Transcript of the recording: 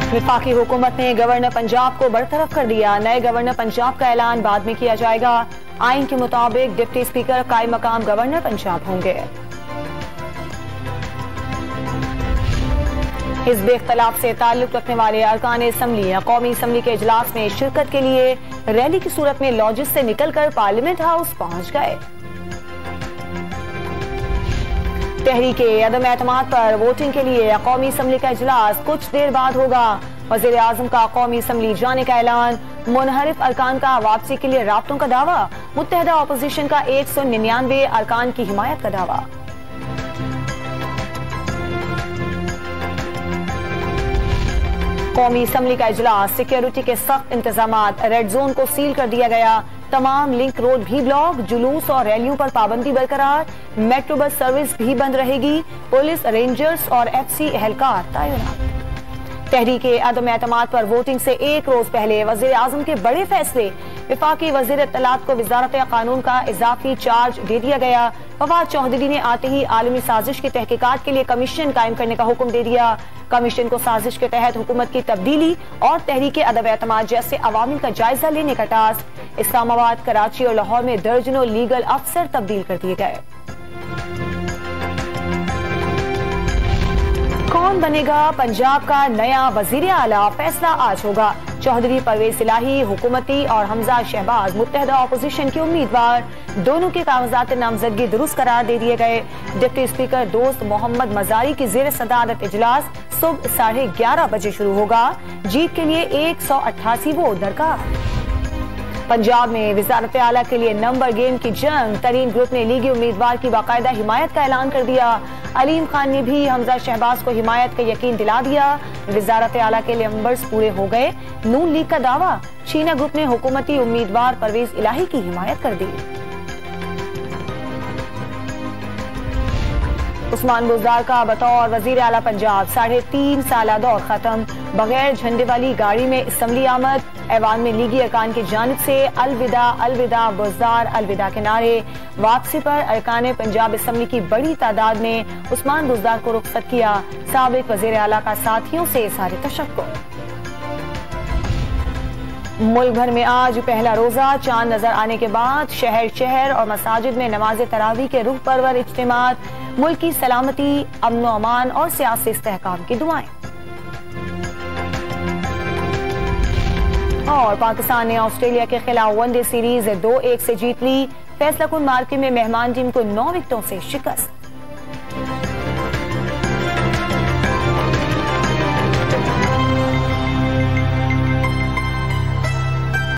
वफाकी हुकूमत ने गवर्नर पंजाब को बरतरफ कर दिया। नए गवर्नर पंजाब का ऐलान बाद में किया जाएगा। आइन के मुताबिक डिप्टी स्पीकर कायम मकाम गवर्नर पंजाब होंगे। हिज़्ब इख्तिलाफ से ताल्लुक रखने वाले अरकान असम्बली कौमी असम्बली के इजलास में शिरकत के लिए रैली की सूरत में लॉजिस से निकलकर पार्लियामेंट हाउस पहुंच गए। तहरीक अदम एतमाद पर वोटिंग के लिए कौमी असम्बली का इजलास कुछ देर बाद होगा। वज़ीर आज़म का कौमी असम्बली जाने का ऐलान। मुनहरिफ अरकान का वापसी के लिए राब्तों का दावा। मुत्तहदा अपोजिशन का 199 अरकान की हिमायत का दावा। कौमी असम्बली का इजलास। सिक्योरिटी के सख्त इंतजामात। रेड जोन को सील कर दिया गया। तमाम लिंक रोड भी ब्लॉक। जुलूस और रैलियों पर पाबंदी बरकरार। मेट्रो बस सर्विस भी बंद रहेगी। पुलिस, रेंजर्स और FC एहलकार तैनात। तहरीक अदम एतमाद पर वोटिंग से एक रोज पहले वज़ीर आज़म के बड़े फैसले। वफाकी वज़ीर इत्तलात को वज़ारत कानून का इजाफी चार्ज दे दिया गया। फवाद चौधरी ने आते ही आलमी साजिश की तहकीकात के लिए कमीशन कायम करने का हुक्म दे दिया। कमीशन को साजिश के तहत हुकूमत की तब्दीली और तहरीक अदम एतमाद जैसे अवामिल का जायजा लेने का टास्क। इस्लामाबाद, कराची और लाहौर में दर्जनों लीगल अफसर तब्दील कर दिए गए। कौन बनेगा पंजाब का नया वजीर आला? फैसला आज होगा। चौधरी परवेज इलाही हुकूमती और हमजा शहबाज मुत्तहदा अपोजिशन के उम्मीदवार। दोनों के कागजात नामजदगी दुरुस्त करार दे दिए गए। डिप्टी स्पीकर दोस्त मोहम्मद मजारी की जेर सदारत इजलास सुबह 11:30 बजे शुरू होगा। जीत के लिए 188 वोट दरकार। पंजाब में वजारत आला के लिए नंबर गेम की जंग। तरीन ग्रुप ने लीगी उम्मीदवार की बाकायदा हिमायत का ऐलान कर दिया। अलीम खान ने भी हमजा शहबाज को हिमायत का यकीन दिला दिया। वजारत आला के लिए नंबर्स पूरे हो गए। नून लीग का दावा। शीना ग्रुप ने हुकूमती उम्मीदवार परवेज इलाही की हिमायत कर दी। उस्मान बुज़दार का बतौर वजीर आला पंजाब 3.5 साल दौर खत्म। बगैर झंडे वाली गाड़ी में असम्बली आमद। ऐवान में लीगी अरकान की जानिब से अलविदा अलविदा बुज़दार अलविदा के नारे। वापसी पर अरकान पंजाब असम्बली की बड़ी तादाद ने उस्मान बुज़दार को रुखसत किया। साबिक वजीर आला का साथियों से सारे तशक्कुर। मुल्क भर में आज पहला रोजा। चांद नजर आने के बाद शहर शहर और मसाजिद में नमाज तरावी के रूह परवर इज्तिमात। मुल्क की सलामती, अमन व अमान और सियासी इस्तेहकाम की दुआएं। और पाकिस्तान ने ऑस्ट्रेलिया के खिलाफ वनडे सीरीज 2-1 से जीत ली। फैसला कुन मार्के में मेहमान टीम को 9 विकेटों से शिकस्त।